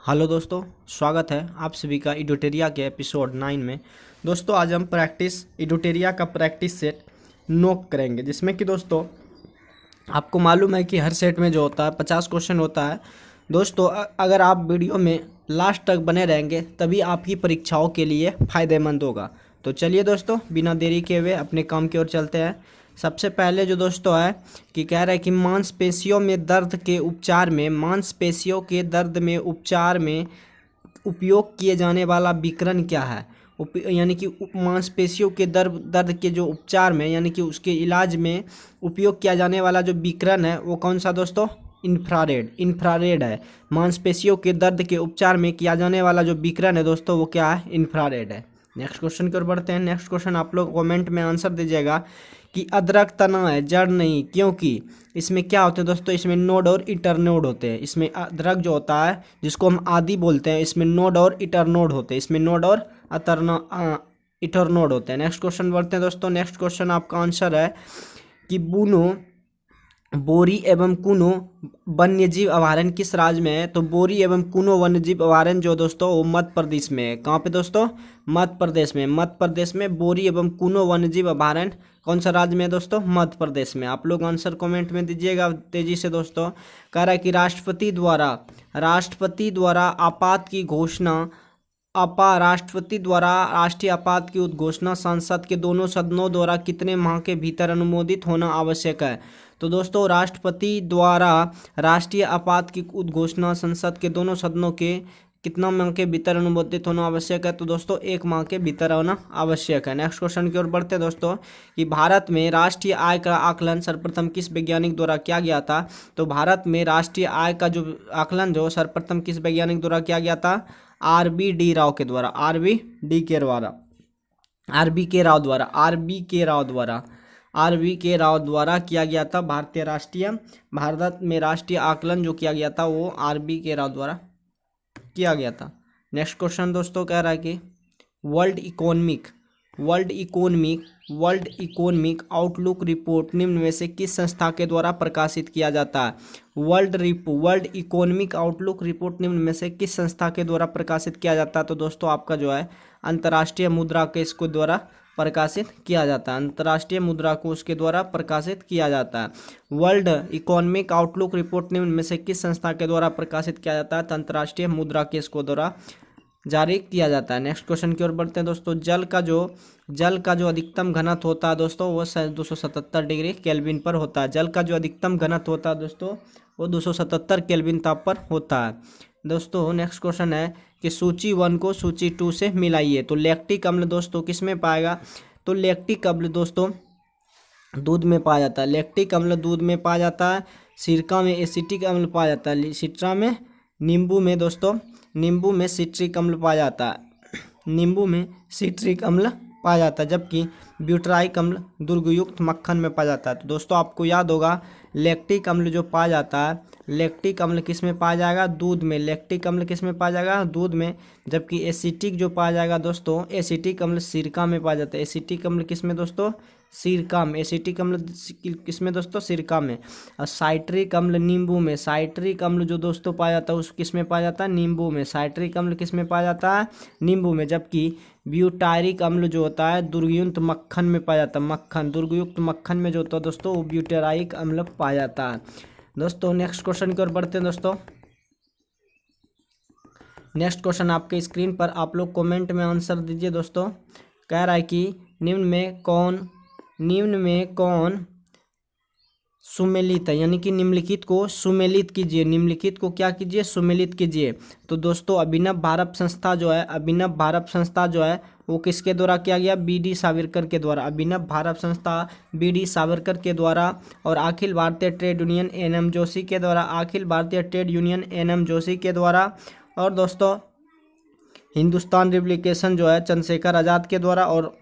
Hello दोस्तों, स्वागत है आप सभी का इडोटेरिया के एपिसोड 9 में। दोस्तों आज हम इडोटेरिया का प्रैक्टिस सेट नोक करेंगे, जिसमें कि दोस्तों आपको मालूम है कि हर सेट में जो होता है 50 क्वेश्चन होता है। दोस्तों अगर आप वीडियो में लास्ट तक बने रहेंगे तभी आपकी परीक्षाओं के लिए फ़ायदेमंद होगा। तो चलिए दोस्तों, बिना देरी के हुए अपने काम की ओर चलते हैं। सबसे पहले जो दोस्तों है कि कह रहा है कि मांसपेशियों में दर्द के उपचार में उपयोग किए जाने वाला विकिरण क्या है। यानी कि मांसपेशियों के दर्द के जो उपचार में यानी कि उसके इलाज में उपयोग किया जाने वाला जो विकिरण है वो कौन सा दोस्तों? इंफ्रारेड है। मांसपेशियों के दर्द के उपचार में किया जाने वाला जो विकिरण है दोस्तों वो क्या है? इंफ्रारेड है। नेक्स्ट क्वेश्चन की ओर बढ़ते हैं। नेक्स्ट क्वेश्चन आप लोग कमेंट में आंसर दीजिएगा कि अदरक तना है, जड़ नहीं, क्योंकि इसमें क्या होते हैं दोस्तों? इसमें नोड और इंटरनोड होते हैं। इसमें अदरक जो होता है जिसको हम आदि बोलते हैं, इसमें नोड और इंटरनोड होते हैं। इसमें नोड और इंटरनोड होते हैं। नेक्स्ट क्वेश्चन बढ़ते हैं दोस्तों। नेक्स्ट क्वेश्चन आपका आंसर है कि बोरी एवं कुनो वन्यजीव अभयारण्य किस राज्य में है? तो बोरी एवं कुनो वन्यजीव अभयारण्य जो दोस्तों वो मध्य प्रदेश में है। कहाँ पे दोस्तों? मध्य प्रदेश में। मध्य प्रदेश में बोरी एवं कुनो वन्यजीव अभयारण्य कौन सा राज्य में है दोस्तों? मध्य प्रदेश में। आप लोग आंसर कमेंट में दीजिएगा तेजी से दोस्तों। कह रहा है कि राष्ट्रपति द्वारा राष्ट्रीय आपात की उद्घोषणा संसद के दोनों सदनों द्वारा कितने माह के भीतर अनुमोदित होना आवश्यक है? तो दोस्तों राष्ट्रपति द्वारा राष्ट्रीय आपात की उद्घोषणा संसद के दोनों सदनों के कितना माह के भीतर अनुमोदित होना आवश्यक है? तो दोस्तों 1 माह के भीतर होना आवश्यक है। नेक्स्ट क्वेश्चन की ओर बढ़ते हैं दोस्तों कि भारत में राष्ट्रीय आय का आकलन सर्वप्रथम किस वैज्ञानिक द्वारा किया गया था? तो भारत में राष्ट्रीय आय का जो आकलन जो सर्वप्रथम किस वैज्ञानिक द्वारा किया गया था? आरबी राव द्वारा किया गया था। भारत में राष्ट्रीय आकलन जो किया गया था वो आरबी के राव द्वारा किया गया था। नेक्स्ट क्वेश्चन दोस्तों कह रहा है कि वर्ल्ड इकोनॉमिक आउटलुक रिपोर्ट निम्न में से किस संस्था के द्वारा प्रकाशित किया जाता है? वर्ल्ड इकोनॉमिक आउटलुक रिपोर्ट निम्न में से किस संस्था के द्वारा प्रकाशित किया जाता है? तो दोस्तों आपका जो है अंतर्राष्ट्रीय मुद्रा कोष के द्वारा प्रकाशित किया जाता है। अंतर्राष्ट्रीय मुद्रा कोष के द्वारा प्रकाशित किया जाता है। वर्ल्ड इकोनॉमिक आउटलुक रिपोर्ट निम्न में से किस संस्था के द्वारा प्रकाशित किया जाता है? तो अंतर्राष्ट्रीय मुद्रा कोष के द्वारा जारी किया जाता है। नेक्स्ट क्वेश्चन की ओर बढ़ते हैं दोस्तों। जल का जो अधिकतम घनत्व होता है दोस्तों वो 277 डिग्री केल्विन पर होता है। जल का जो अधिकतम घनत्व होता है दोस्तों वो 277 केल्विन ताप पर होता है दोस्तों। नेक्स्ट क्वेश्चन है कि सूची 1 को सूची 2 से मिलाइए। तो लैक्टिक अम्ल दोस्तों किस में पाएगा? तो लैक्टिक अम्ल दोस्तों दूध में पाया जाता है। लैक्टिक अम्ल दूध में पाया जाता है। सिरका में एसिटिक अम्ल पाया जाता है। नींबू में सिट्रिक अम्ल पाया जाता है। जबकि ब्यूटराइक अम्ल दुर्गयुक्त मक्खन में पाया जाता है। तो दोस्तों आपको याद होगा लैक्टिक अम्ल जो पाया जाता है, लैक्टिक अम्ल किस में पाया जाएगा? दूध में। लैक्टिक अम्ल किस में पाया जाएगा? दूध में। जबकि एसिटिक जो पाया जाएगा दोस्तों, एसिटिक अम्ल सिरका में पाया जाता है। एसिटिक अम्ल किस में दोस्तों? सिरका में। एसिटिक अम्ल किस में दोस्तों? सिरका में। और साइट्रिक अम्ल नींबू में। साइट्रिक अम्ल जो दोस्तों पाया जाता है उस किस में पाया जाता है? नींबू में। साइट्रिक अम्ल किस में पाया जाता है? नींबू में। जबकि ब्यूटायरिक अम्ल जो होता है दुर्गयुक्त मक्खन में पाया जाता है। दुर्गयुक्त मक्खन में जो होता है दोस्तों वो ब्यूटायरिक अम्ल पाया जाता है दोस्तों। नेक्स्ट क्वेश्चन की ओर बढ़ते हैं दोस्तों। नेक्स्ट क्वेश्चन आपके स्क्रीन पर, आप लोग कमेंट में आंसर दीजिए दोस्तों। कह रहा है कि निम्न में कौन सुमेलित है? यानी कि निम्नलिखित को सुमेलित कीजिए। निम्नलिखित को क्या कीजिए? सुमेलित कीजिए। तो दोस्तों अभिनव भारत संस्था जो है वो किसके द्वारा किया गया? बी.डी. सावरकर के द्वारा। अभिनव भारत संस्था बी.डी. सावरकर के द्वारा और अखिल भारतीय ट्रेड यूनियन एन.एम. जोशी के द्वारा और दोस्तों हिंदुस्तान रिपब्लिकेशन जो है चंद्रशेखर आज़ाद के द्वारा और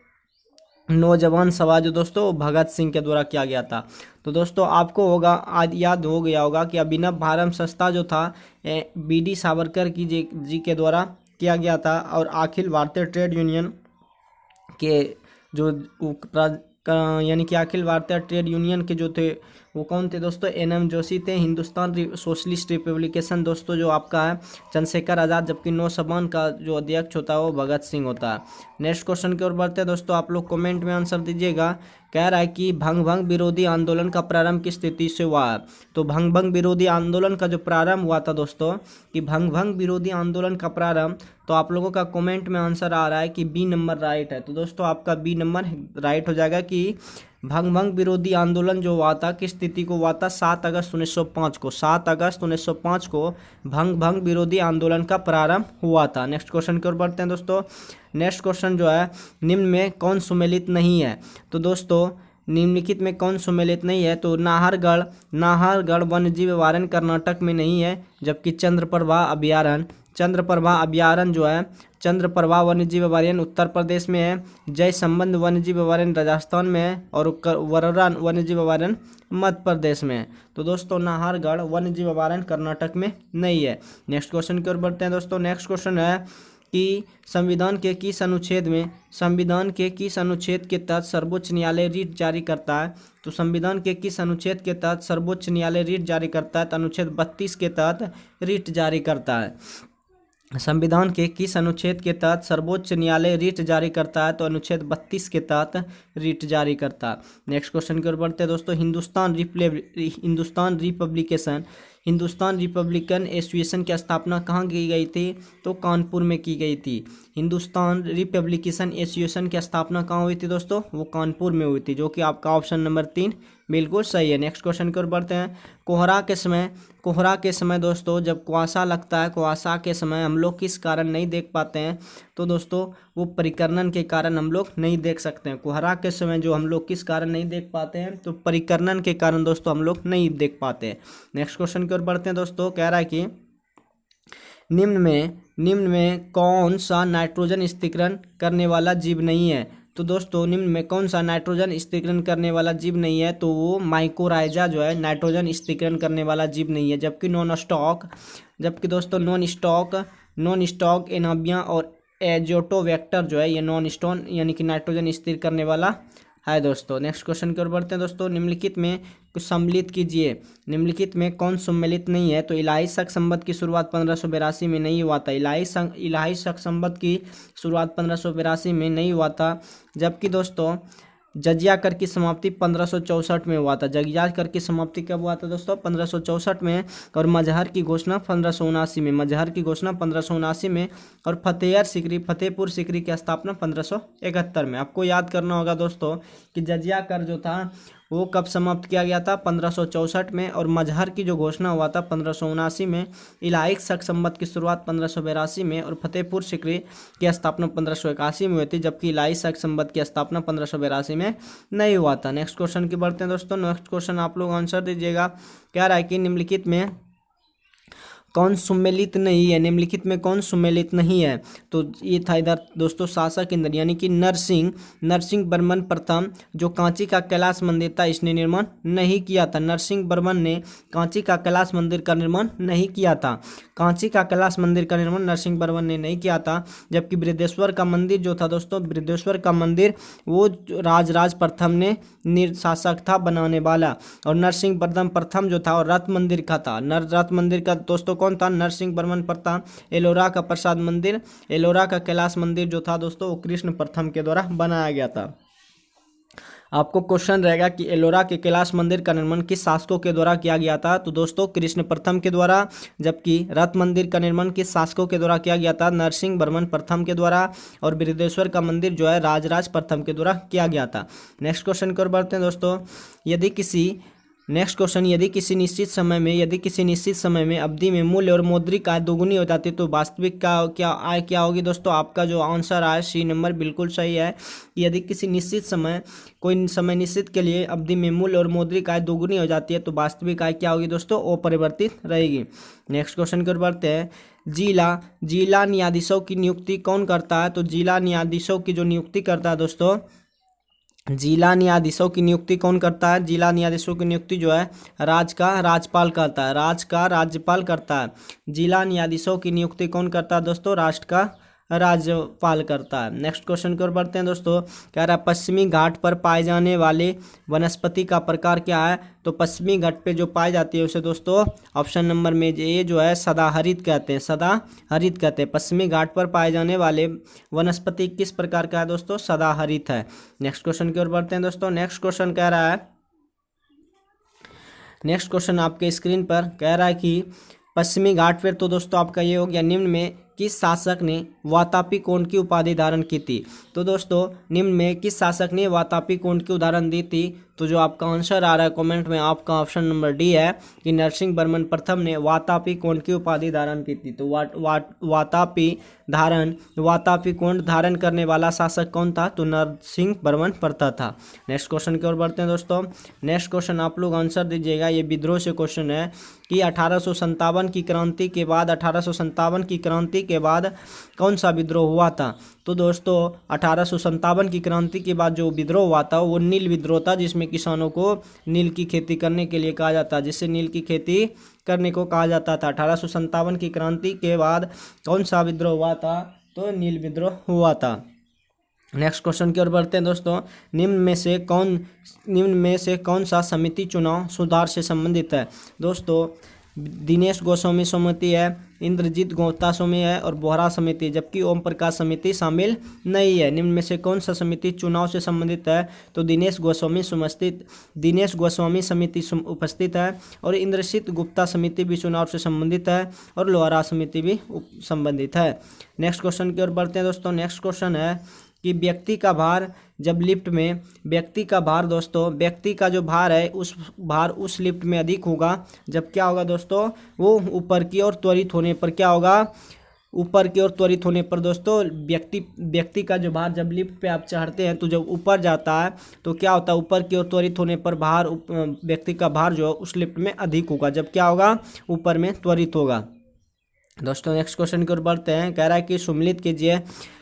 नौजवान सभा जो दोस्तों भगत सिंह के द्वारा किया गया था। तो दोस्तों आपको याद हो गया होगा कि अभिनव भारत संस्था जो था बी.डी. सावरकर जी के द्वारा किया गया था और अखिल भारतीय ट्रेड यूनियन के जो यानी कि अखिल भारतीय ट्रेड यूनियन के जो थे वो कौन थे दोस्तों? NM जोशी थे। हिंदुस्तान सोशलिस्ट रिपब्लिकेशन दोस्तों जो आपका है चंद्रशेखर आज़ाद, जबकि नौसभान का जो अध्यक्ष होता है वो भगत सिंह होता है। नेक्स्ट क्वेश्चन की ओर बढ़ते हैं दोस्तों, आप लोग कमेंट में आंसर दीजिएगा। कह रहा है कि भंग भंग विरोधी आंदोलन का प्रारंभ किस तिथि से हुआ है? तो भंग भंग विरोधी आंदोलन का जो प्रारंभ हुआ था दोस्तों, कि भंग भंग विरोधी आंदोलन का प्रारंभ, तो आप लोगों का कमेंट में आंसर आ रहा है कि बी नंबर राइट है। तो दोस्तों आपका बी नंबर राइट हो जाएगा कि भंग भंग विरोधी आंदोलन जो हुआ था किस तिथि को हुआ था? 7 अगस्त 1905 को। 7 अगस्त 1905 को भंग भंग विरोधी आंदोलन का प्रारंभ हुआ था। नेक्स्ट क्वेश्चन की ओर बढ़ते हैं दोस्तों। नेक्स्ट क्वेश्चन जो है, निम्न में कौन सम्मिलित नहीं है? तो दोस्तों निम्नलिखित में कौन सम्मिलित नहीं है? तो नाहरगढ़ वन्यजीव अभयारण्य कर्नाटक में नहीं है, जबकि चंद्रप्रभा अभयारण्य जो है, चंद्रप्रभा वन्यजीव अभयारण्य उत्तर प्रदेश में है। जय संबंध वन्यजीव अभयारण्य राजस्थान में है, और वररा वन्यजीव अभयारण्य मध्य प्रदेश में है। तो दोस्तों नाहरगढ़ वन्यजीव अभयारण्य कर्नाटक में नहीं है। नेक्स्ट क्वेश्चन की ओर बढ़ते हैं दोस्तों। नेक्स्ट क्वेश्चन है कि संविधान के किस अनुच्छेद के तहत सर्वोच्च न्यायालय रिट जारी करता है? तो संविधान के किस अनुच्छेद के तहत सर्वोच्च न्यायालय रिट जारी करता है? तो अनुच्छेद 32 के तहत रिट जारी करता है। संविधान के किस अनुच्छेद के तहत सर्वोच्च न्यायालय रिट जारी करता है? तो अनुच्छेद 32 के तहत रिट जारी करता है। नेक्स्ट क्वेश्चन की ओर बढ़ते हैं दोस्तों। हिंदुस्तान रिपब्लिकन एसोसिएशन की स्थापना कहाँ की गई थी? तो कानपुर में की गई थी। हिंदुस्तान रिपब्लिकन एसोसिएशन की स्थापना कहाँ हुई थी दोस्तों? वो कानपुर में हुई थी, जो कि आपका ऑप्शन नंबर 3 बिल्कुल सही है। नेक्स्ट क्वेश्चन की ओर बढ़ते हैं। कोहरा के समय दोस्तों जब कुआसा लगता है, कुआसा के समय हम लोग किस कारण नहीं देख पाते हैं? तो दोस्तों वो परिकर्णन के कारण हम लोग नहीं देख सकते हैं। कोहरा के समय जो हम लोग किस कारण नहीं देख पाते हैं? तो परिकर्णन के कारण दोस्तों हम लोग नहीं देख पाते हैं। नेक्स्ट क्वेश्चन की ओर बढ़ते हैं दोस्तों। कह रहा है कि निम्न में कौन सा नाइट्रोजन स्थिरीकरण करने वाला जीव नहीं है? तो दोस्तों निम्न में कौन सा नाइट्रोजन स्थिरीकरण करने वाला जीव नहीं है? तो वो माइकोराइजा जो है नाइट्रोजन स्थिरीकरण करने वाला जीव नहीं है। जबकि नॉन स्टॉक एनाबिया और एजोटोवेक्टर जो है ये नॉन स्टोन यानी कि नाइट्रोजन स्थिर करने वाला है दोस्तों। नेक्स्ट क्वेश्चन की ओर बढ़ते हैं दोस्तों। निम्नलिखित में कुछ सम्मिलित कीजिए। निम्नलिखित में कौन सम्मिलित नहीं है? तो इलाही शक संवत की शुरुआत 1582 में नहीं हुआ था। इलाही शक संवत की शुरुआत 1582 में नहीं हुआ था। जबकि दोस्तों जजिया कर की समाप्ति 1564 में हुआ था। जजिया कर की समाप्ति कब हुआ था दोस्तों? 1564 में। और मजहर की घोषणा 1579 में। और फतेहपुर सीकरी की स्थापना 1571 में। आपको याद करना होगा दोस्तों कि जजिया कर जो था वो कब समाप्त किया गया था? 1564 में। और मजहर की जो घोषणा हुआ था 1579 में। इलाही शक संवत की शुरुआत 1582 में। और फतेहपुर सीकरी की स्थापना 1581 में हुई थी। जबकि इलाही शक संवत की स्थापना 1582 में नहीं हुआ था। नेक्स्ट क्वेश्चन की बढ़ते हैं दोस्तों। नेक्स्ट क्वेश्चन आप लोग आंसर दीजिएगा। क्या रहा है कि निम्नलिखित में कौन सम्मिलित नहीं है? निम्नलिखित में कौन सम्मिलित नहीं है? तो ये था इधर दोस्तों शासक इंद्र यानी कि नरसिंह वर्मन प्रथम जो कांची का कैलाश मंदिर था इसने निर्माण नहीं किया था। नरसिंह वर्मन ने कांची का कैलाश मंदिर का निर्माण नहीं किया था। कांची का कैलाश मंदिर का निर्माण नरसिंह वर्मन ने नहीं किया था। जबकि बृहदेश्वर का मंदिर जो था दोस्तों, बृहदेश्वर का मंदिर वो राजराज प्रथम ने शासक था बनाने वाला। और नरसिंह वर्मन प्रथम जो था और रथ मंदिर का था। रथ मंदिर का दोस्तों कौन था? नरसिंह वर्मन प्रथम। एलोरा का प्रसाद मंदिर, एलोरा का कैलाश मंदिर जो था दोस्तों वो कृष्ण प्रथम के द्वारा बनाया गया था। आपको क्वेश्चन रहेगा कि एलोरा के कैलाश मंदिर का निर्माण किस शासकों के द्वारा किया गया था? तो दोस्तों कृष्ण प्रथम के द्वारा। जबकि रथ मंदिर का निर्माण किस शासकों के द्वारा किया गया था? नरसिंह वर्मन प्रथम के द्वारा। और बृहदेश्वर का मंदिर जो है राजराज प्रथम के द्वारा किया गया था। नेक्स्ट क्वेश्चन की ओर बढ़ते हैं दोस्तों। यदि किसी निश्चित समय में अवधि में मूल्य और मौद्रिक आय दोगुनी हो जाती है तो वास्तविक आय क्या होगी दोस्तों? आपका जो आंसर आया सी नंबर बिल्कुल सही है। यदि कोई समय निश्चित के लिए अवधि में मूल्य और मौद्रिक आय दोगुनी हो जाती है तो वास्तविक आय क्या होगी दोस्तों? अपरिवर्तित रहेगी। नेक्स्ट क्वेश्चन की ओर बढ़ते हैं। जिला न्यायाधीशों की नियुक्ति कौन करता है? तो जिला न्यायाधीशों की जो नियुक्ति करता है दोस्तों, जिला न्यायाधीशों की नियुक्ति कौन करता है? जिला न्यायाधीशों की नियुक्ति जो है राज्यपाल करता है। जिला न्यायाधीशों की नियुक्ति कौन करता है दोस्तों? राज्यपाल करता है। नेक्स्ट क्वेश्चन की ओर बढ़ते हैं दोस्तों। कह रहा है पश्चिमी घाट पर पाए जाने वाले वनस्पति का प्रकार क्या है? तो पश्चिमी घाट पे जो पाई जाती है उसे दोस्तों ऑप्शन नंबर में ये जो है सदाहरित कहते हैं, सदाहरित कहते हैं। पश्चिमी घाट पर पाए जाने वाले वनस्पति किस प्रकार का है दोस्तों? सदाहरित है। नेक्स्ट क्वेश्चन की ओर बढ़ते हैं दोस्तों। नेक्स्ट क्वेश्चन कह रहा है, नेक्स्ट क्वेश्चन आपके स्क्रीन पर कह रहा है कि पश्चिमी घाट पर, तो दोस्तों आपका ये हो गया, निम्न में किस शासक ने वातापी कोंड की उपाधि धारण की थी? तो दोस्तों निम्न में किस शासक ने वातापी कोंड की उदाहरण दी थी? तो जो आपका आंसर आ रहा है कमेंट में, आपका ऑप्शन नंबर डी है कि नरसिंह वर्मन प्रथम ने वातापी कोंड की उपाधि धारण की थी। तो वातापी कोंड धारण करने वाला शासक कौन था? तो नरसिंह वर्मन प्रथम था। नेक्स्ट क्वेश्चन की ओर बढ़ते हैं दोस्तों। नेक्स्ट क्वेश्चन आप लोग आंसर दीजिएगा, ये विद्रोह से क्वेश्चन है कि 1857 की क्रांति के बाद, 1857 की क्रांति के बाद कौन सा विद्रोह हुआ था? तो दोस्तों 1857 की क्रांति के बाद जो विद्रोह हुआ था वो नील विद्रोह था, जिसमें किसानों को नील की खेती करने के लिए कहा जाता, जिससे नील की खेती करने को कहा जाता था। 1857 की क्रांति के बाद कौन सा विद्रोह हुआ था? तो नील विद्रोह हुआ था। नेक्स्ट क्वेश्चन की ओर बढ़ते हैं दोस्तों। निम्न में से कौन सा समिति चुनाव सुधार से संबंधित है? दोस्तों दिनेश गोस्वामी समिति है, इंद्रजीत गुप्ता समिति है और बोहरा समिति, जबकि ओम प्रकाश समिति शामिल नहीं है। निम्न में से कौन सा समिति चुनाव से संबंधित है? तो दिनेश गोस्वामी समिति उपस्थित है और इंद्रजीत गुप्ता समिति भी चुनाव से संबंधित है और लोहारा समिति भी संबंधित है। नेक्स्ट क्वेश्चन की ओर बढ़ते हैं दोस्तों। नेक्स्ट क्वेश्चन है कि व्यक्ति का भार जब लिफ्ट में, व्यक्ति का भार दोस्तों, व्यक्ति का जो भार है उस भार उस लिफ्ट में अधिक होगा जब क्या होगा दोस्तों? वो ऊपर की ओर त्वरित होने पर क्या होगा? ऊपर की ओर त्वरित होने पर दोस्तों व्यक्ति का जो भार जब लिफ्ट पे आप चढ़ते हैं तो जब ऊपर जाता है तो क्या होता है? ऊपर की ओर त्वरित होने पर भार, व्यक्ति का भार जो उस लिफ्ट में अधिक होगा जब क्या होगा? ऊपर में त्वरित होगा। दोस्तों नेक्स्ट क्वेश्चन की ओर बढ़ते हैं। कह रहा है कि सुमेलित कीजिए।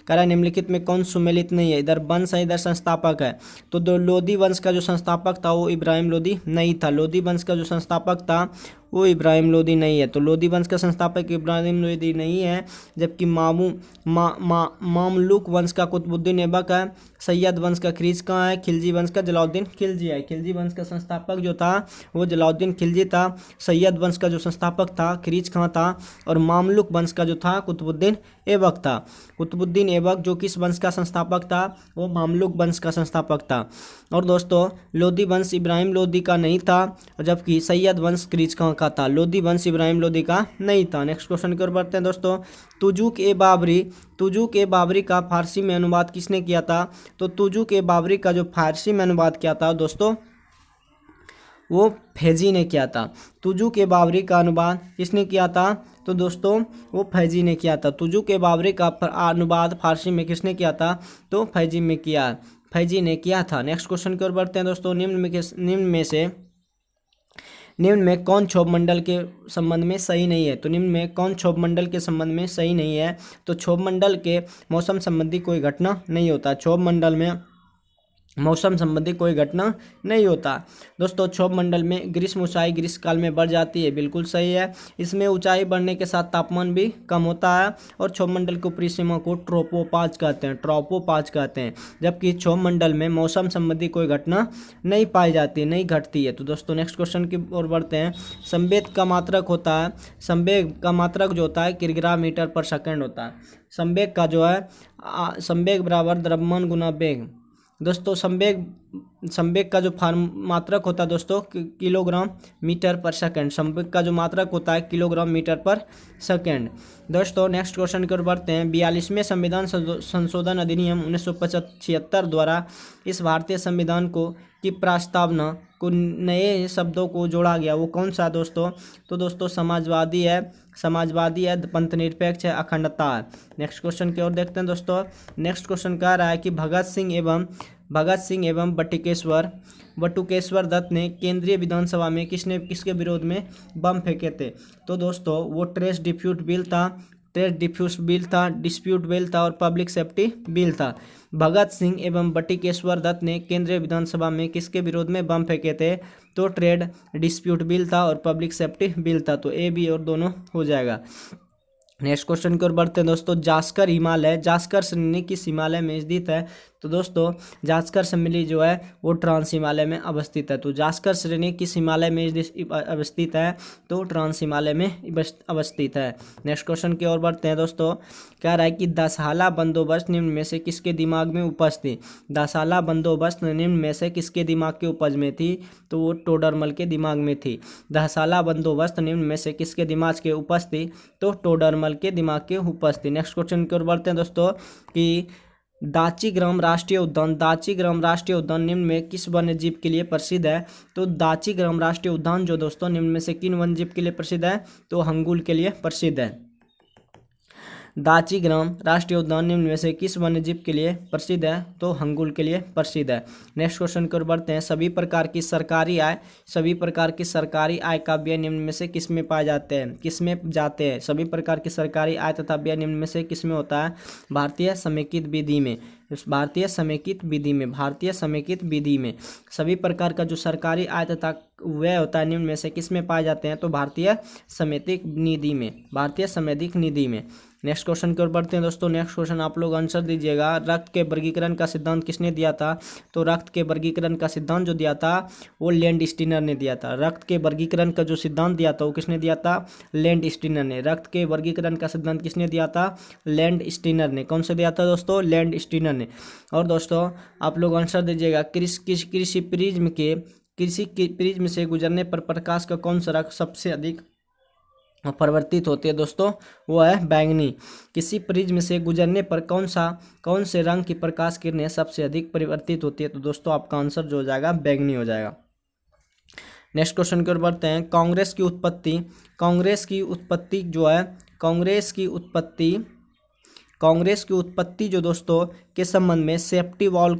कह रहा है निम्नलिखित में कौन सुमेलित नहीं है? इधर वंश है, इधर संस्थापक है। तो लोदी वंश का जो संस्थापक था वो इब्राहिम लोदी नहीं था। लोदी वंश का जो संस्थापक था वो इब्राहिम लोदी नहीं है। तो लोदी वंश का संस्थापक इब्राहिम लोदी नहीं है, जबकि मामलुक वंश का कुतुबुद्दीन ऐबक है। सैयद वंश का खिलजी कहाँ है? खिलजी वंश का जलालुद्दीन खिलजी है। खिलजी वंश का संस्थापक जो था वो जलालुद्दीन खिलजी था। सैयद वंश का जो संस्थापक था खिलजी कहाँ था? और मामलुक वंश का जो था कुतुबुद्दीन ऐबक था। कुतुबुद्दीन ऐबक जो किस वंश का संस्थापक था? वो मामलुक वंश का संस्थापक था। और दोस्तों लोदी वंश इब्राहिम लोदी का नहीं था, जबकि सैयद वंश खिलजी कहाँ का था? लोदी वंश इब्राहिम लोदी का नहीं था। नेक्स्ट क्वेश्चन की ओर बढ़ते हैं दोस्तों। तुजुक ए बाबरी का फारसी में अनुवाद किसने किया था? तो तुजुक ए बाबरी का जो फारसी में अनुवाद किया था दोस्तों वो फैजी ने किया था। तुजुक ए बाबरी का अनुवाद किसने किया था? तो दोस्तों वो फैजी ने किया था। तुजुक ए बाबरी का अनुवाद फारसी में किसने किया था? तो फैजी ने किया था। नेक्स्ट क्वेश्चन की ओर बढ़ते हैं दोस्तों। निम्न में कौन क्षोभ मंडल के संबंध में सही नहीं है? तो निम्न में कौन क्षोभ मंडल के संबंध में सही नहीं है? तो क्षोभ मंडल के मौसम संबंधी कोई घटना नहीं होता। क्षोभ मंडल में मौसम संबंधी कोई घटना नहीं होता। दोस्तों क्षोभ मंडल में ग्रीष्म ऊंचाई ग्रीष्म काल में बढ़ जाती है, बिल्कुल सही है। इसमें ऊंचाई बढ़ने के साथ तापमान भी कम होता है और क्षोभ मंडल की ऊपरी सीमा को ट्रोपोपाज कहते हैं, जबकि क्षोभ मंडल में मौसम संबंधी कोई घटना नहीं पाई जाती, नहीं घटती है। तो दोस्तों नेक्स्ट क्वेश्चन की ओर बढ़ते हैं। संवेग का मात्रक जो होता है किलोग्राम मीटर पर सेकेंड होता है। संवेग का जो है संवेग बराबर द्रव्यमान गुना वेग। दोस्तों संवेग का जो मात्रक होता है दोस्तों किलोग्राम मीटर पर सेकंड। संवेग का जो मात्रक होता है किलोग्राम मीटर पर सेकंड। दोस्तों नेक्स्ट क्वेश्चन की ओर बढ़ते हैं। 42वें संविधान संशोधन अधिनियम 1976 द्वारा इस भारतीय संविधान की प्रस्तावना को नए शब्दों को जोड़ा गया, वो कौन सा दोस्तों? तो दोस्तों समाजवादी है, पंथनिरपेक्ष है, अखंडता है। नेक्स्ट क्वेश्चन की ओर देखते हैं दोस्तों। नेक्स्ट क्वेश्चन कह रहा है कि भगत सिंह एवं बटुकेश्वर दत्त ने केंद्रीय विधानसभा में किसके विरोध में बम फेंके थे? तो दोस्तों वो ट्रेस डिस्प्यूट बिल था और पब्लिक सेफ्टी बिल था। भगत सिंह एवं बटुकेश्वर दत्त ने केंद्रीय विधानसभा में किसके विरोध में बम फेंके थे? तो ट्रेड डिस्प्यूट बिल था और पब्लिक सेफ्टी बिल था। तो ए बी और दोनों हो जाएगा। नेक्स्ट क्वेश्चन की ओर बढ़ते हैं दोस्तों। जास्कर हिमालय, जास्कर श्रेणी किस हिमालय में स्थित है? तो दोस्तों जास्कर श्रेणी जो है वो ट्रांस हिमालय में अवस्थित है। तो जास्कर श्रेणी किस हिमालय में अवस्थित है? तो ट्रांस हिमालय में अवस्थित है। नेक्स्ट क्वेश्चन की ओर बढ़ते हैं दोस्तों। कह रहा है कि दशहला बंदोबस्त निम्न में से किसके दिमाग में उपज थी? दशहला बंदोबस्त निम्न में से किसके दिमाग के उपज में थी? तो वो टोडरमल के दिमाग में थी। दशहला बंदोबस्त निम्न में से किसके दिमाग के उपज थी? तो टोडरमल के दिमाग के उपज थी। नेक्स्ट क्वेश्चन की ओर बढ़ते हैं दोस्तों कि दाचीग्राम राष्ट्रीय उद्यान, दाचीग्राम राष्ट्रीय उद्यान निम्न में किस वन्य जीव के लिए प्रसिद्ध है? तो दाचीग्राम राष्ट्रीय उद्यान जो दोस्तों निम्न में से किन वन्य जीव के लिए प्रसिद्ध है? तो हंगुल के लिए प्रसिद्ध है। दाचीग्राम राष्ट्रीय उद्यान निम्न में से किस वन्य जीव के लिए प्रसिद्ध है? तो हंगुल के लिए प्रसिद्ध है। नेक्स्ट क्वेश्चन की ओर बढ़ते हैं। सभी प्रकार की सरकारी आय, सभी प्रकार की सरकारी आय का व्यय निम्न में से किस में पाए जाते हैं? किस में जाते हैं? सभी प्रकार की सरकारी आय तथा व्यय निम्न में से किस में होता है? भारतीय समेकित विधि में। भारतीय समेकित विधि में, भारतीय समेकित विधि में सभी प्रकार का जो सरकारी आय तथा व्यय होता है निम्न में से किस में पाए जाते हैं? तो भारतीय समेकित निधि में, भारतीय समेकित निधि में। नेक्स्ट क्वेश्चन की ओर बढ़ते हैं दोस्तों। नेक्स्ट क्वेश्चन आप लोग आंसर दीजिएगा। रक्त के वर्गीकरण का सिद्धांत किसने दिया था? तो रक्त के वर्गीकरण का सिद्धांत जो दिया था वो लैंडस्टीनर ने दिया था। रक्त के वर्गीकरण का जो सिद्धांत दिया था वो किसने दिया था? लैंडस्टीनर ने। रक्त के वर्गीकरण का सिद्धांत किसने दिया था? लैंडस्टीनर ने। कौन से दिया था दोस्तों? लैंडस्टीनर ने। और दोस्तों आप लोग आंसर दीजिएगा। कृषि प्रिज्म से गुजरने पर प्रकाश का कौन सा रंग सबसे अधिक परिवर्तित होती है? दोस्तों वो है बैंगनी। किसी प्रिज्म से गुजरने पर कौन से रंग की प्रकाश किरणें सबसे अधिक परिवर्तित होती है? तो दोस्तों आपका आंसर जो हो जाएगा बैंगनी हो जाएगा। नेक्स्ट क्वेश्चन की ओर बढ़ते हैं। कांग्रेस की उत्पत्ति जो दोस्तों के संबंध में सेफ्टी वॉल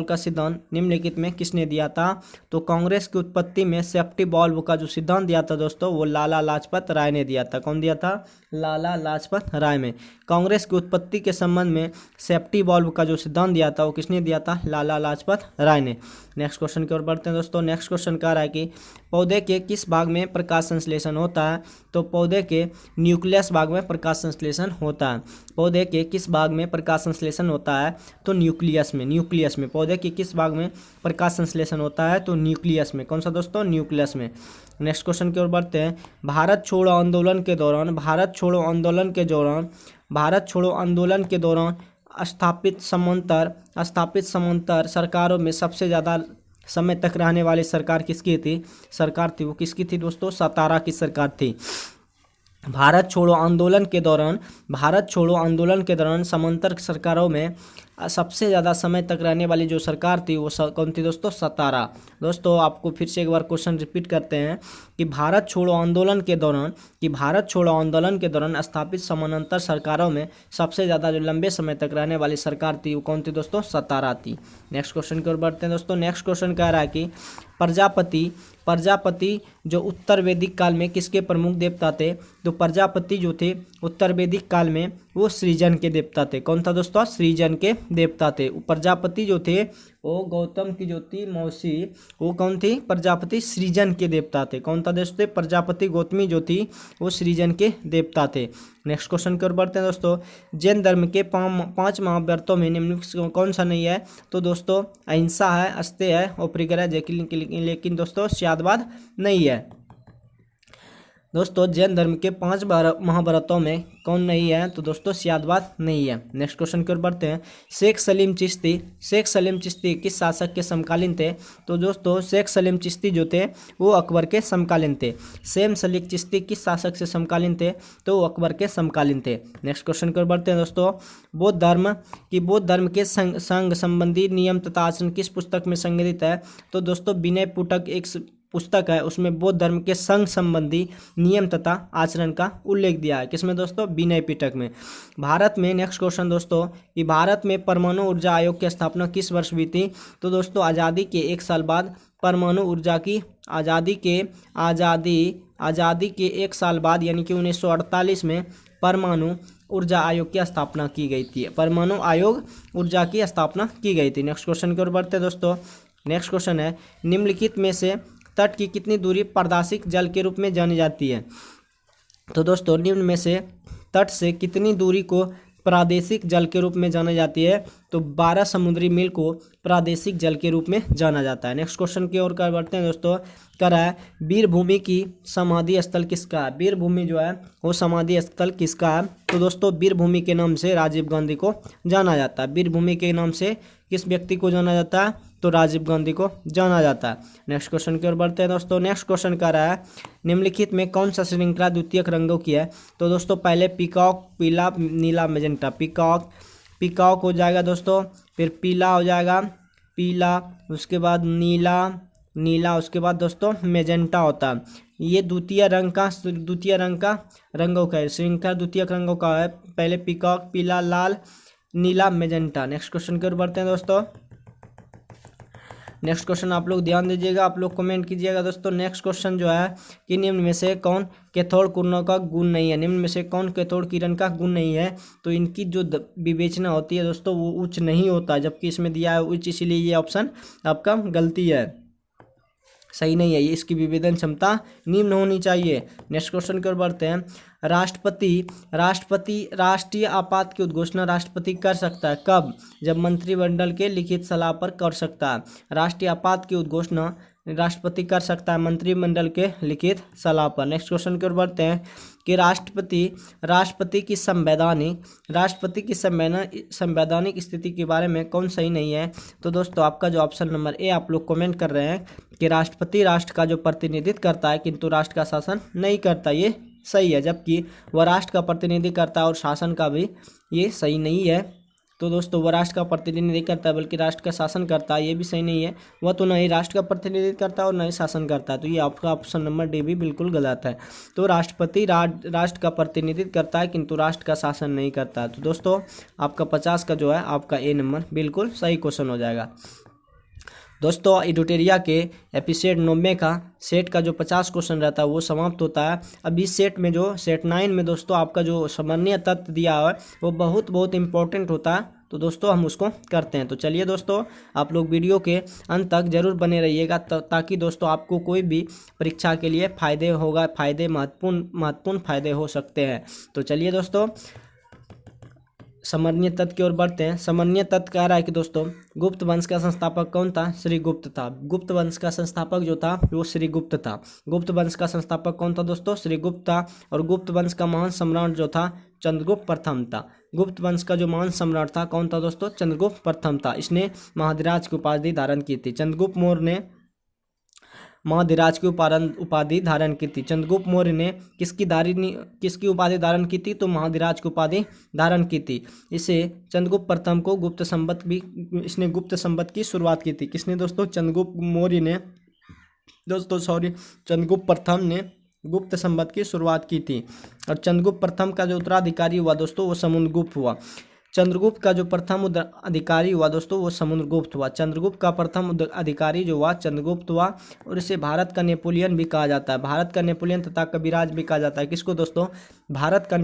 का सिद्धांत निम्नलिखित में किसने दिया था? तो कांग्रेस की उत्पत्ति में सेफ्टी वॉल्व का जो सिद्धांत दिया था दोस्तों वो लाला लाजपत राय ने दिया था। कौन दिया था? लाला लाजपत राय में। कांग्रेस की उत्पत्ति के संबंध में सेफ्टी वॉल्व का जो सिद्धांत दिया था वो किसने दिया था? लाला लाजपत राय ने। नेक्स्ट क्वेश्चन की ओर बढ़ते हैं दोस्तों। नेक्स्ट क्वेश्चन कह रहा है कि पौधे के किस भाग में प्रकाश संश्लेषण होता है? तो पौधे के न्यूक्लियस भाग में प्रकाश संश्लेषण होता है। पौधे के किस भाग में प्रकाश संश्लेषण होता है? तो न्यूक्लियस में। पौधे के किस भाग में प्रकाश संश्लेषण होता है? तो न्यूक्लियस में। कौन सा दोस्तों? न्यूक्लियस में। नेक्स्ट क्वेश्चन की ओर बढ़ते हैं। भारत छोड़ो आंदोलन के दौरान स्थापित समांतर सरकारों में सबसे ज़्यादा समय तक रहने वाली सरकार किसकी थी? वो किसकी थी दोस्तों? सतारा की सरकार थी। भारत छोड़ो आंदोलन के दौरान समांतर सरकारों में सबसे ज़्यादा समय तक रहने वाली जो सरकार थी वो कौन थी दोस्तों? सतारा। दोस्तों आपको फिर से एक बार क्वेश्चन रिपीट करते हैं कि भारत छोड़ो आंदोलन के दौरान स्थापित समानांतर सरकारों में सबसे ज़्यादा जो लंबे समय तक रहने वाली सरकार थी वो कौन थी दोस्तों? सतारा थी। नेक्स्ट क्वेश्चन की ओर बढ़ते हैं दोस्तों। नेक्स्ट क्वेश्चन कह रहा है कि प्रजापति जो उत्तर वैदिक काल में किसके प्रमुख देवता थे? तो प्रजापति जो थे उत्तर वैदिक काल में वो सृजन के देवता थे। कौन था दोस्तों? सृजन के देवता थे। प्रजापति जो थे वो गौतम की जो थी मौसी वो कौन थी? प्रजापति सृजन के देवता थे। कौन था दोस्तों? प्रजापति गौतमी जो थी वो सृजन के देवता थे। नेक्स्ट क्वेश्चन की ओर बढ़ते हैं दोस्तों। जैन धर्म के 5 महाव्रतों में निम्नलिखित कौन सा नहीं है? तो दोस्तों अहिंसा है, अस्तेय है और परिग्रह, लेकिन दोस्तों स्यादवाद नहीं है। दोस्तों जैन धर्म के 5 महाव्रतों में कौन नहीं है? तो दोस्तों स्यादवाद नहीं है। नेक्स्ट क्वेश्चन की ओर बढ़ते हैं। शेख सलीम चिश्ती किस शासक के समकालीन थे? तो दोस्तों शेख सलीम चिश्ती जो थे वो अकबर के समकालीन थे। शेख सलीम चिश्ती किस शासक से समकालीन थे? तो वो अकबर के समकालीन थे। नेक्स्ट क्वेश्चन की ओर बढ़ते हैं दोस्तों। बौद्ध धर्म के संघ संबंधी नियम तथा आचरण किस पुस्तक में संग्रहित है? तो दोस्तों विनय पिटक एक पुस्तक है, उसमें बौद्ध धर्म के संघ संबंधी नियम तथा आचरण का उल्लेख दिया है। किसमें दोस्तों? विनय पिटक में। भारत में नेक्स्ट क्वेश्चन दोस्तों कि भारत में परमाणु ऊर्जा आयोग की स्थापना किस वर्ष हुई थी? तो दोस्तों आज़ादी के 1 साल बाद परमाणु ऊर्जा की आज़ादी के 1 साल बाद यानी कि 1948 में परमाणु ऊर्जा आयोग की स्थापना की गई थी। परमाणु आयोग ऊर्जा की स्थापना की गई थी। नेक्स्ट क्वेश्चन की ओर बढ़ते हैं दोस्तों। नेक्स्ट क्वेश्चन है निम्नलिखित में से तट की कितनी दूरी पारदर्शिक जल के रूप में जानी जाती है? तो दोस्तों निम्न में से तट से कितनी दूरी को प्रादेशिक जल के रूप में जाना जाती है? तो 12 समुद्री मील को प्रादेशिक जल के रूप में जाना जाता है। नेक्स्ट क्वेश्चन की ओर बढ़ते हैं दोस्तों। करा है वीरभूमि की समाधि स्थल किसका है? वीरभूमि जो है वो समाधि स्थल किसका है? तो दोस्तों वीरभूमि के नाम से राजीव गांधी को जाना जाता है। वीरभूमि के नाम से किस व्यक्ति को जाना जाता है? तो राजीव गांधी को जाना जाता है। नेक्स्ट क्वेश्चन की ओर बढ़ते हैं दोस्तों। नेक्स्ट क्वेश्चन कह रहा है निम्नलिखित में कौन सा श्रृंखला द्वितीयक रंगों की है? तो दोस्तों पहले पीकॉक, पीला, नीला, मैजेंटा। पीकॉक हो जाएगा दोस्तों, फिर पीला हो जाएगा, पीला, उसके बाद नीला, उसके बाद दोस्तों मैजेंटा होता है। ये द्वितीय रंग का रंगों का है, श्रृंखला द्वितीयक रंगों का है। पहले पीकॉक, पीला, लाल, नीला, मैजेंटा। नेक्स्ट क्वेश्चन की ओर बढ़ते हैं दोस्तों। नेक्स्ट क्वेश्चन आप लोग ध्यान दीजिएगा, आप लोग कमेंट कीजिएगा दोस्तों। नेक्स्ट क्वेश्चन जो है कि निम्न में से कौन कैथोड किरणों का गुण नहीं है? निम्न में से कौन कैथोड किरण का गुण नहीं है? तो इनकी जो विवेचना होती है दोस्तों वो उच्च नहीं होता, जबकि इसमें दिया है उच्च, इसीलिए ये ऑप्शन आपका गलती है, सही नहीं है। ये इसकी विवेदन क्षमता निम्न होनी चाहिए। नेक्स्ट क्वेश्चन की ओर बढ़ते हैं। राष्ट्रीय आपात की उद्घोषणा राष्ट्रपति कर सकता है कब? जब मंत्रिमंडल के लिखित सलाह पर कर सकता है। राष्ट्रीय आपात की उद्घोषणा राष्ट्रपति कर सकता है मंत्रिमंडल के लिखित सलाह पर। नेक्स्ट क्वेश्चन की ओर बढ़ते हैं कि राष्ट्रपति की संवैधानिक स्थिति के बारे में कौन सही नहीं है? तो दोस्तों आपका जो ऑप्शन नंबर ए आप लोग कमेंट कर रहे हैं कि राष्ट्रपति राष्ट्र का जो प्रतिनिधित्व करता है किंतु राष्ट्र का शासन नहीं करता, ये सही है, जबकि वह राष्ट्र का प्रतिनिधित्व करता है और शासन का भी, ये सही नहीं है। तो दोस्तों वह राष्ट्र का प्रतिनिधित्व नहीं करता है बल्कि राष्ट्र का शासन करता है, ये भी सही नहीं है। वह तो नहीं राष्ट्र का प्रतिनिधित्व करता है और नहीं शासन करता है, तो ये आपका ऑप्शन नंबर डी भी बिल्कुल गलत है। तो राष्ट्रपति राष्ट्र का प्रतिनिधित्व करता है किंतु राष्ट्र का शासन नहीं करता है। तो दोस्तों आपका 50 का जो है आपका ए नंबर बिल्कुल सही क्वेश्चन हो जाएगा। दोस्तों एडुटेरिया के एपिसोड 90 का सेट का जो 50 क्वेश्चन रहता है वो समाप्त होता है। अब इस सेट 9 में दोस्तों आपका जो समन्वय तत्व दिया है वो बहुत इंपॉर्टेंट होता है, तो दोस्तों हम उसको करते हैं। तो चलिए दोस्तों आप लोग वीडियो के अंत तक जरूर बने रहिएगा ताकि दोस्तों आपको कोई भी परीक्षा के लिए महत्वपूर्ण फायदे हो सकते हैं। तो चलिए दोस्तों समन्वय तत्व की ओर बढ़ते हैं। समन्वय तत्व कह रहा है कि दोस्तों गुप्त वंश का संस्थापक कौन था? श्री गुप्त था। गुप्त वंश का संस्थापक जो था वो श्री गुप्त था। गुप्त वंश का संस्थापक कौन था दोस्तों? श्री गुप्त था। और गुप्त वंश का महान सम्राट जो था चंद्रगुप्त प्रथम था। गुप्त वंश का जो महान सम्राट था कौन था दोस्तों? चंद्रगुप्त प्रथम था। इसने महाधिराज की उपाधि धारण की थी। चंद्रगुप्त मौर्य ने महाधिराज की उपाधि धारण की थी। चंद्रगुप्त मौर्य ने किसकी उपाधि धारण की थी? तो महाधिराज की उपाधि धारण की थी। इसे चंद्रगुप्त प्रथम को इसने गुप्त संवत की शुरुआत की थी। किसने दोस्तों? चंद्रगुप्त प्रथम ने गुप्त संवत की शुरुआत की थी। और चंद्रगुप्त प्रथम का जो उत्तराधिकारी हुआ दोस्तों वो समुद्रगुप्त हुआ। चंद्रगुप्त का जो प्रथम अधिकारी हुआ दोस्तों वो समुद्रगुप्त हुआ। चंद्रगुप्त का प्रथम अधिकारी जो हुआ चंद्रगुप्त हुआ। और इसे भारत का नेपोलियन भी कहा जाता है। भारत का नेपोलियन तथा कविराज भी कहा जाता है। किसको दोस्तों? भारत का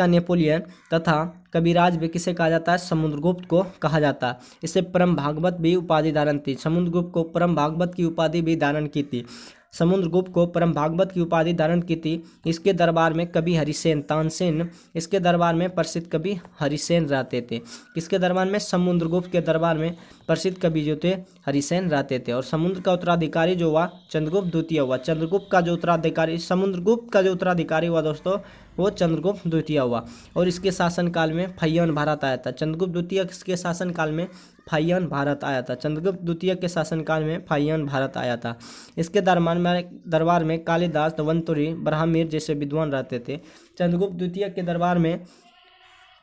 नेपोलियन तथा कविराज भी किसे कहा जाता है? समुद्रगुप्त को कहा जाता है। इसे परम भागवत भी उपाधि धारण थी। समुद्रगुप्त को परम भागवत की उपाधि भी धारण की थी। समुद्रगुप्त को परम भागवत की उपाधि धारण की थी। इसके दरबार में कवि हरिसेन तानसेन, इसके दरबार में प्रसिद्ध कवि हरिसेन रहते थे। किसके दरबार में? समुद्रगुप्त के दरबार में प्रसिद्ध कवि जो थे हरिसेन रहते थे। और समुद्र का उत्तराधिकारी जो हुआ चंद्रगुप्त द्वितीय हुआ। समुद्रगुप्त का जो उत्तराधिकारी हुआ दोस्तों वो चंद्रगुप्त द्वितीय हुआ। और इसके शासनकाल में फाह्यन भारत आया था। चंद्रगुप्त द्वितीय के शासनकाल में फाह्यन भारत आया था। चंद्रगुप्त द्वितीय के शासनकाल में फाह्यन भारत आया था। इसके दरबार में कालिदास, धन्वंतरि, ब्राह्मण जैसे विद्वान रहते थे। चंद्रगुप्त द्वितीय के दरबार में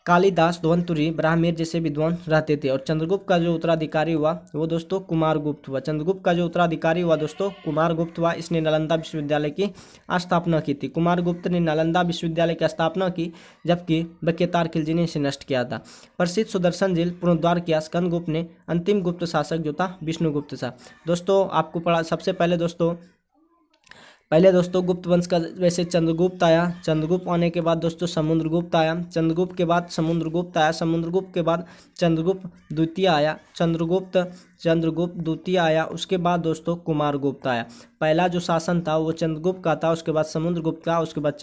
कालिदास, धन्वंतरि, ब्राह्मण जैसे विद्वान रहते थे। और चंद्रगुप्त का जो उत्तराधिकारी हुआ वो दोस्तों कुमारगुप्त हुआ। चंद्रगुप्त का जो उत्तराधिकारी हुआ दोस्तों कुमारगुप्त हुआ। इसने नालंदा विश्वविद्यालय की स्थापना की थी। कुमारगुप्त ने नालंदा विश्वविद्यालय की स्थापना की, जबकि बकेतार खिलजी ने इसे नष्ट किया था। प्रसिद्ध सुदर्शन झील पुनरुद्धार किया स्कंदगुप्त ने। अंतिम गुप्त शासक जो था विष्णुगुप्त था। दोस्तों आपको सबसे पहले दोस्तों पहले दोस्तों गुप्त वंश का वैसे चंद्रगुप्त आया, चंद्रगुप्त आने के बाद दोस्तों समुद्रगुप्त आया, चंद्रगुप्त के बाद समुद्रगुप्त आया, समुद्रगुप्त के बाद चंद्रगुप्त द्वितीय आया, चंद्रगुप्त द्वितीय आया, उसके बाद दोस्तों कुमारगुप्त आया। पहला जो शासन था वो चंद्रगुप्त का था, उसके बाद समुद्रगुप्त का, उसके बाद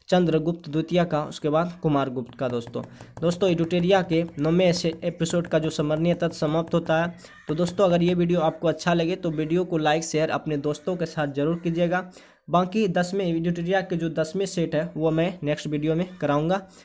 चंद्रगुप्त द्वितीय का, उसके बाद कुमारगुप्त का। दोस्तों एडुटेरिया के 9वें एपिसोड का जो समरणीय तथ्य समाप्त होता है। तो दोस्तों अगर ये वीडियो आपको अच्छा लगे तो वीडियो को लाइक शेयर अपने दोस्तों के साथ जरूर कीजिएगा। बाकी 10वें एडुटेरिया के जो 10वें सेट है वो मैं नेक्स्ट वीडियो में कराऊंगा।